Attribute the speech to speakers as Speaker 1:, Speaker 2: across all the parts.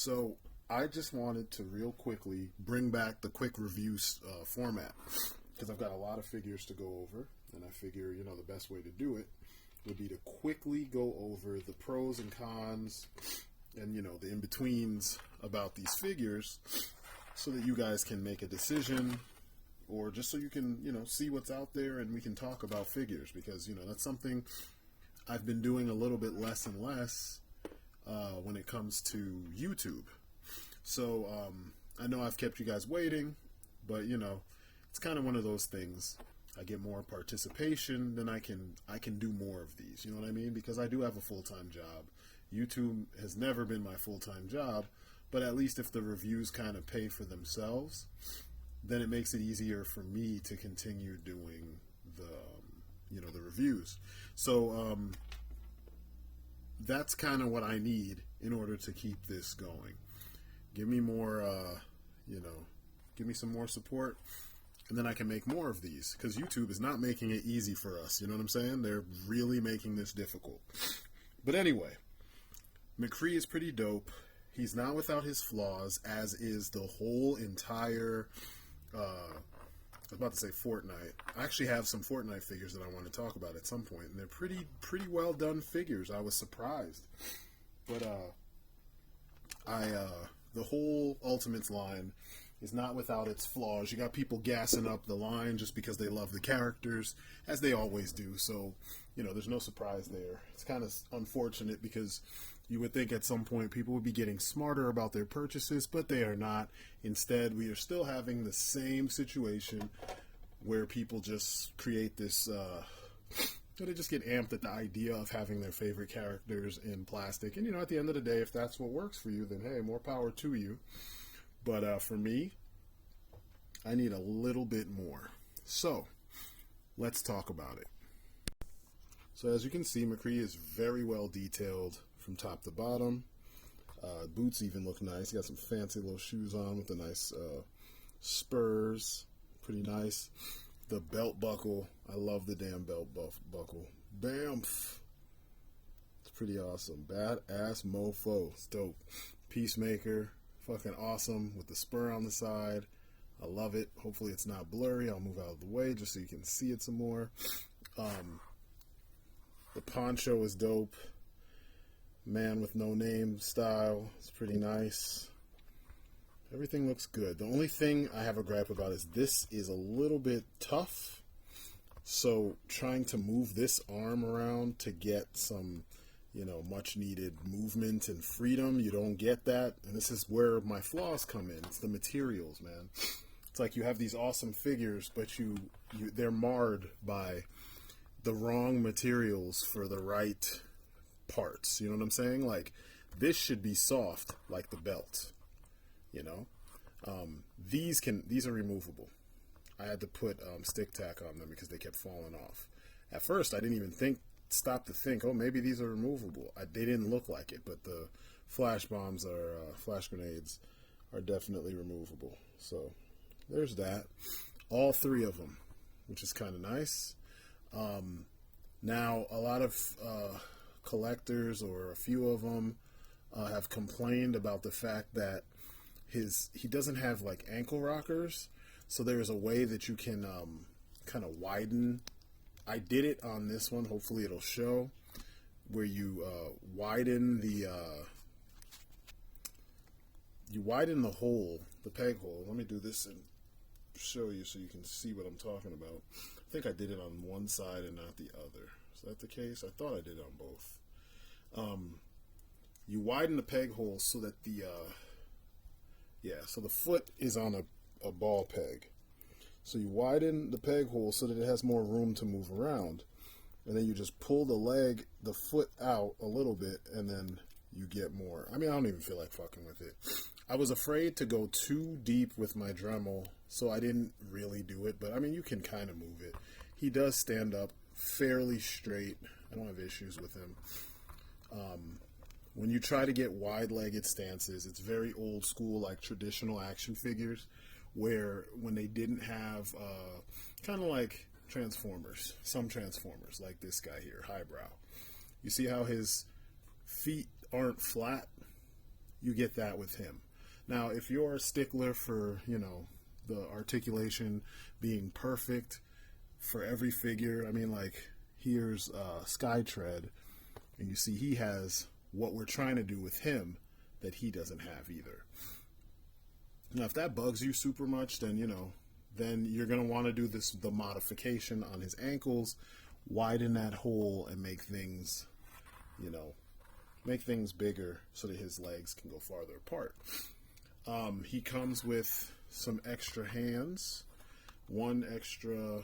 Speaker 1: So I just wanted to real quickly bring back the quick reviews format because I've got a lot of figures to go over, and I figure, you know, the best way to do it would be to quickly go over the pros and cons and, you know, the in-betweens about these figures so that you guys can make a decision, or just so you can, you know, see what's out there and we can talk about figures, because, you know, that's something I've been doing a little bit less and less when it comes to YouTube. So I know I've kept you guys waiting, but, you know, it's kind of one of those things. I get more participation, then I can do more of these. You know what I mean? Because I do have a full-time job. YouTube has never been my full-time job, but at least if the reviews kind of pay for themselves, then it makes it easier for me to continue doing the, you know, the reviews. So that's kind of what I need in order to keep this going. Give me more, you know, give me some more support, and then I can make more of these, because YouTube is not making it easy for us. You know what I'm saying? They're really making this difficult. But anyway, McCree is pretty dope. He's not without his flaws, as is the whole entire, I was about to say Fortnite. I actually have some Fortnite figures that I want to talk about at some point, and they're pretty well done figures. I was surprised. But the whole Ultimates line is not without its flaws. You got people gassing up the line just because they love the characters, as they always do. So, you know, there's no surprise there. It's kind of unfortunate, because you would think at some point people would be getting smarter about their purchases, but they are not. Instead, we are still having the same situation where people just create this, they just get amped at the idea of having their favorite characters in plastic. And, you know, at the end of the day, if that's what works for you, then hey, more power to you. But for me, I need a little bit more. So let's talk about it. So as you can see, McCree is very well detailed from top to bottom. Boots even look nice. He got some fancy little shoes on with the nice spurs. Pretty nice. The belt buckle. I love the damn belt buckle. Bam! It's pretty awesome. Badass mofo. It's dope. Peacemaker. Fucking awesome with the spur on the side. I love it. Hopefully it's not blurry. I'll move out of the way just so you can see it some more. The poncho is dope. Man with no name style. It's pretty nice. Everything looks good. The only thing I have a gripe about is this is a little bit tough. So trying to move this arm around to get some, you know, much needed movement and freedom, you don't get that. And this is where my flaws come in. It's the materials, man. It's like you have these awesome figures, but they're marred by the wrong materials for the right parts. You know what I'm saying? Like, this should be soft like the belt, you know. These are removable. I had to put stick tack on them because they kept falling off. At first I didn't even stop to think, oh, maybe these are removable. They didn't look like it, but the flash bombs flash grenades are definitely removable. So there's that. All three of them, which is kind of nice. Now a lot of collectors, or a few of them, have complained about the fact that he doesn't have like ankle rockers. So there's a way that you can kind of widen. I did it on this one. Hopefully it'll show where you widen the hole, the peg hole. Let me do this and show you so you can see what I'm talking about. I think I did it on one side and not the other. Is that the case? I thought I did it on both. You widen the peg hole so that so the foot is on a ball peg. So you widen the peg hole so that it has more room to move around. And then you just pull the foot out a little bit, and then you get more. I mean, I don't even feel like fucking with it. I was afraid to go too deep with my Dremel, so I didn't really do it. But, I mean, you can kind of move it. He does stand up fairly straight. I don't have issues with him. When you try to get wide-legged stances, it's very old school, like traditional action figures, where when they didn't have, kind of like Transformers, some Transformers, like this guy here, Highbrow. You see how his feet aren't flat? you get that with him. Now, if you're a stickler for, you know, the articulation being perfect for every figure, I mean, like, here's Skytread, and you see he has what we're trying to do with him that he doesn't have either. Now, if that bugs you super much, then, you know, then you're going to want to do the modification on his ankles, widen that hole, and make things, you know, make things bigger so that his legs can go farther apart. He comes with some extra hands, one extra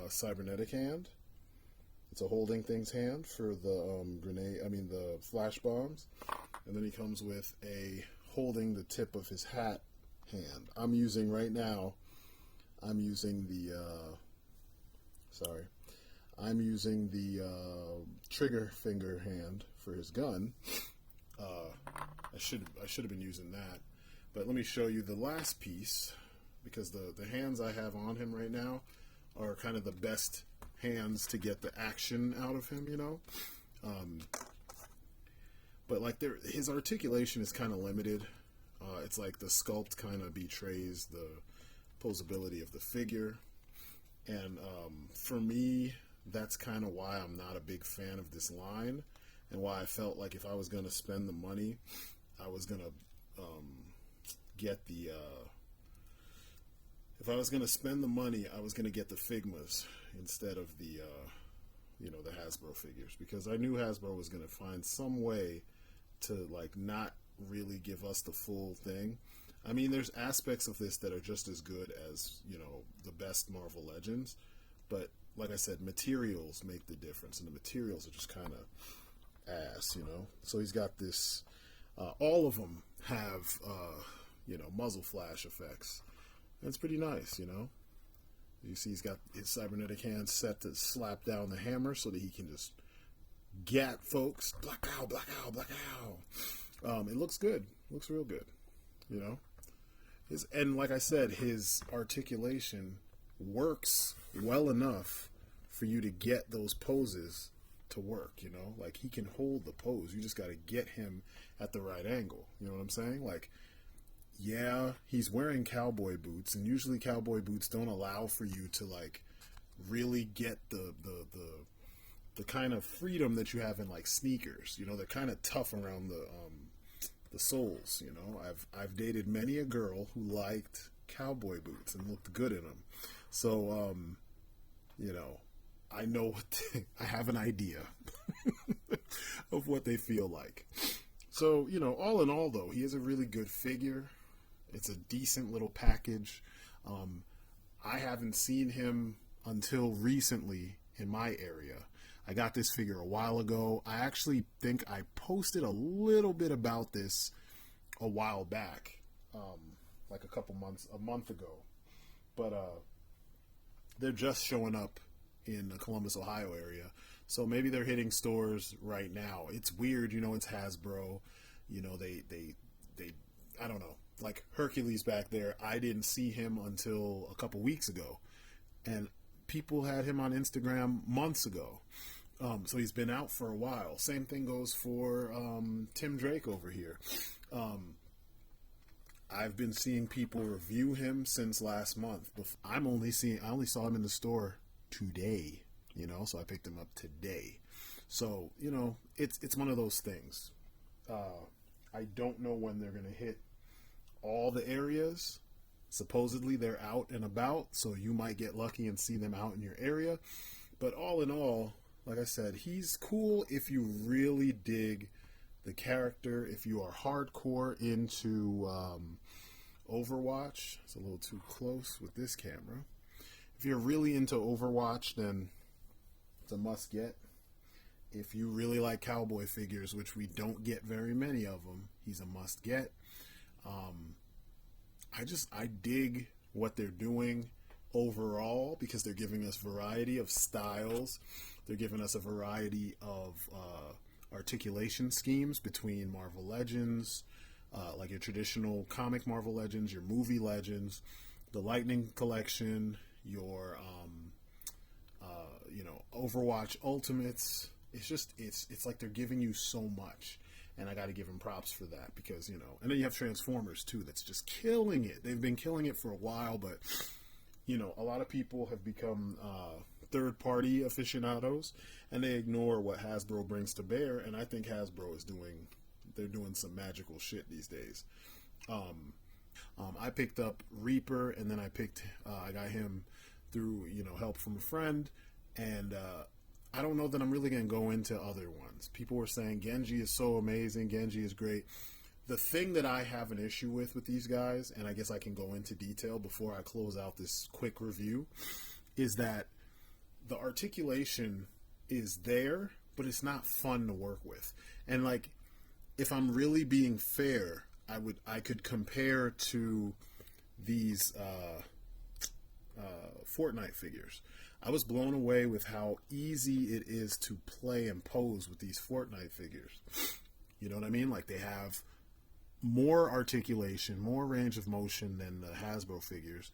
Speaker 1: cybernetic hand. It's a holding things hand for the the flash bombs, and then he comes with a holding the tip of his hat hand. I'm using right now. I'm using the trigger finger hand for his gun. I should have been using that, but let me show you the last piece, because the hands I have on him right now are kind of the best hands to get the action out of him, you know. But like his articulation is kind of limited. It's like the sculpt kind of betrays the posability of the figure, and for me, that's kind of why I'm not a big fan of this line, and why I felt like if I was going to spend the money, I was going to get the if I was going to spend the money, I was going to get the Figmas instead of the the Hasbro figures, because I knew Hasbro was going to find some way to like not really give us the full thing. I mean, there's aspects of this that are just as good as, you know, the best Marvel Legends, but like I said, materials make the difference, and the materials are just kind of ass, you know. So he's got this, all of them have, muzzle flash effects. That's pretty nice, you know. You see he's got his cybernetic hand set to slap down the hammer so that he can just gat folks. Black owl, black owl, black owl. It looks good. It looks real good, you know. And like I said, his articulation works well enough for you to get those poses to work, you know. Like, he can hold the pose. You just got to get him at the right angle. You know what I'm saying? Like, yeah, he's wearing cowboy boots, and usually cowboy boots don't allow for you to, like, really get the kind of freedom that you have in, like, sneakers. You know, they're kind of tough around the soles, you know. I've dated many a girl who liked cowboy boots and looked good in them. So, you know, I know I have an idea of what they feel like. So, you know, all in all, though, he is a really good figure. It's a decent little package. I haven't seen him until recently in my area. I got this figure a while ago. I actually think I posted a little bit about this a while back, like a month ago. But they're just showing up in the Columbus, Ohio area. So maybe they're hitting stores right now. It's weird, you know, it's Hasbro. You know, they I don't know. Like Hercules back there, I didn't see him until a couple weeks ago. And people had him on Instagram months ago. So he's been out for a while. Same thing goes for Tim Drake over here. I've been seeing people review him since last month. I only saw him in the store today, you know, so I picked him up today. So, you know, it's one of those things. I don't know when they're going to hit all the areas. Supposedly they're out and about, so you might get lucky and see them out in your area. But all in all, like I said, he's cool if you really dig the character. If you are hardcore into Overwatch, it's a little too close with this camera. If you're really into Overwatch, then it's a must get. If you really like cowboy figures, which we don't get very many of them, he's a must get. I dig what they're doing overall, because they're giving us variety of styles. They're giving us a variety of articulation schemes between Marvel Legends, like your traditional comic Marvel Legends, your movie Legends, the Lightning Collection, your Overwatch Ultimates. It's like they're giving you so much. And I got to give him props for that because, you know, and then you have Transformers too that's just killing it. They've been killing it for a while, but, you know, a lot of people have become third-party aficionados and they ignore what Hasbro brings to bear. And I think Hasbro is they're doing some magical shit these days. I picked up Reaper, and then I got him through, you know, help from a friend, and I don't know that I'm really going to go into other ones. People were saying Genji is so amazing, Genji is great. The thing that I have an issue with these guys, and I guess I can go into detail before I close out this quick review, is that the articulation is there, but it's not fun to work with. And like, if I'm really being fair, I could compare to these Fortnite figures. I was blown away with how easy it is to play and pose with these Fortnite figures. You know what I mean? Like, they have more articulation, more range of motion than the Hasbro figures.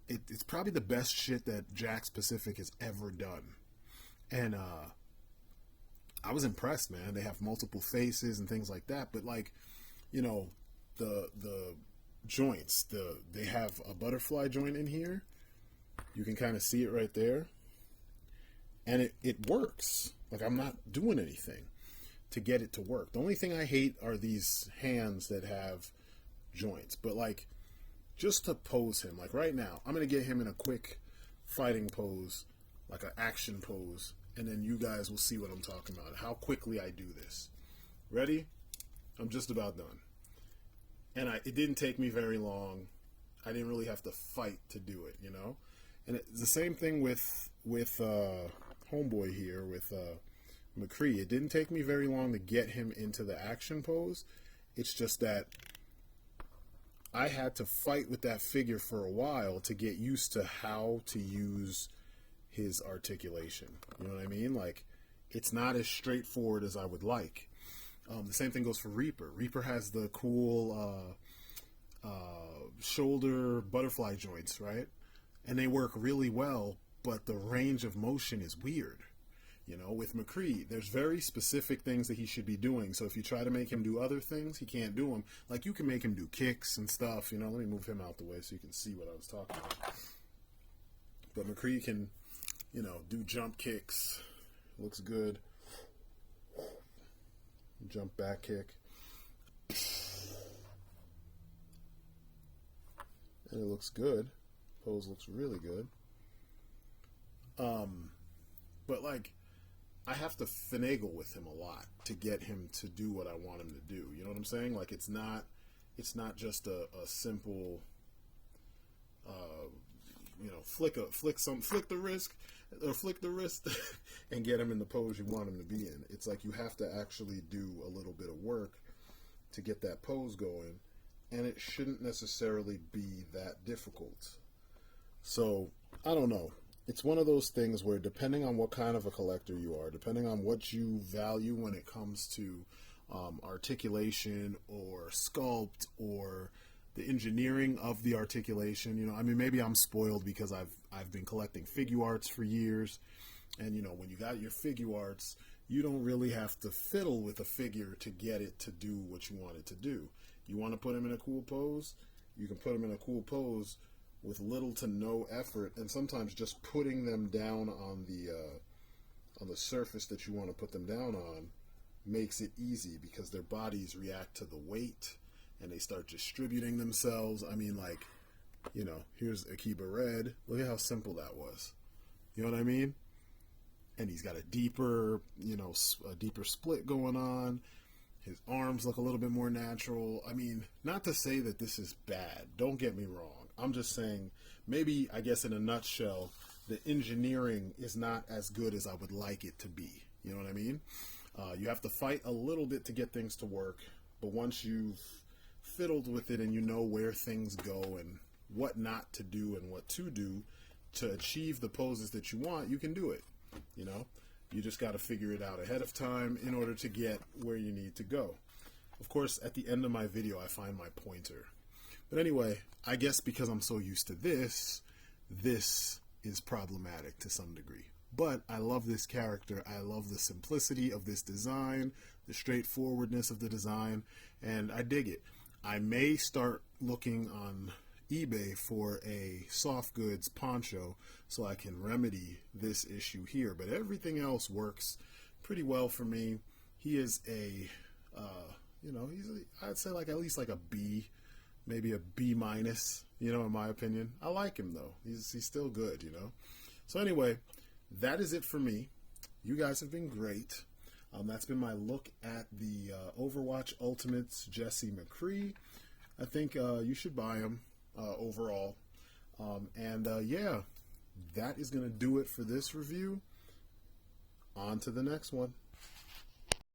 Speaker 1: It's probably the best shit that Jakks Pacific has ever done. And I was impressed, man. They have multiple faces and things like that, but like, you know, the joints, they have a butterfly joint in here. You can kind of see it right there. And it works. Like, I'm not doing anything to get it to work. The only thing I hate are these hands that have joints. But like, just to pose him, like right now, I'm going to get him in a quick fighting pose, like an action pose, and then you guys will see what I'm talking about, how quickly I do this. Ready? I'm just about done. And it didn't take me very long. I didn't really have to fight to do it, you know? And it's the same thing with Homeboy here, with McCREE. It didn't take me very long to get him into the action pose. It's just that I had to fight with that figure for a while to get used to how to use his articulation. You know what I mean? Like, it's not as straightforward as I would like. The same thing goes for Reaper. Reaper has the cool shoulder butterfly joints, right? And they work really well, but the range of motion is weird. You know, with McCREE, there's very specific things that he should be doing. So if you try to make him do other things, he can't do them. Like, you can make him do kicks and stuff. You know, let me move him out the way so you can see what I was talking about. But McCREE can, you know, do jump kicks. Looks good. Jump back kick. And it looks good. Pose looks really good. But like, I have to finagle with him a lot to get him to do what I want him to do. You know what I'm saying? Like, it's not just a simple, you know, flick the wrist and get him in the pose you want him to be in. It's like you have to actually do a little bit of work to get that pose going, and it shouldn't necessarily be that difficult. So, I don't know. It's one of those things where, depending on what kind of a collector you are, depending on what you value when it comes to articulation or sculpt or the engineering of the articulation, you know, I mean, maybe I'm spoiled because I've been collecting figure arts for years, and you know, when you got your figure arts, you don't really have to fiddle with a figure to get it to do what you want it to do. You want to put him in a cool pose, you can put him in a cool pose with little to no effort, and sometimes just putting them down on the surface that you want to put them down on makes it easy, because their bodies react to the weight and they start distributing themselves. I mean, like, you know, here's Akiba Red. Look at how simple that was. You know what I mean? And he's got a deeper, you know, a deeper split going on. His arms look a little bit more natural. I mean, not to say that this is bad. Don't get me wrong. I'm just saying, maybe, I guess in a nutshell, the engineering is not as good as I would like it to be. You know what I mean? You have to fight a little bit to get things to work, but once you've fiddled with it and you know where things go and what not to do and what to do to achieve the poses that you want, you can do it. You know? You just got to figure it out ahead of time in order to get where you need to go. Of course, at the end of my video, I find my pointer. But anyway, I guess because I'm so used to this is problematic to some degree. But I love this character. I love the simplicity of this design, the straightforwardness of the design, and I dig it. I may start looking on eBay for a soft goods poncho so I can remedy this issue here, but everything else works pretty well for me. He is a I'd say like at least like a B, maybe a B minus, in my opinion. I like him though. He's still good, So anyway, that is it for me. You guys have been great. That's been my look at the Overwatch Ultimates Jesse McCree. I think you should buy him overall. Yeah, that is going to do it for this review. On to the next one.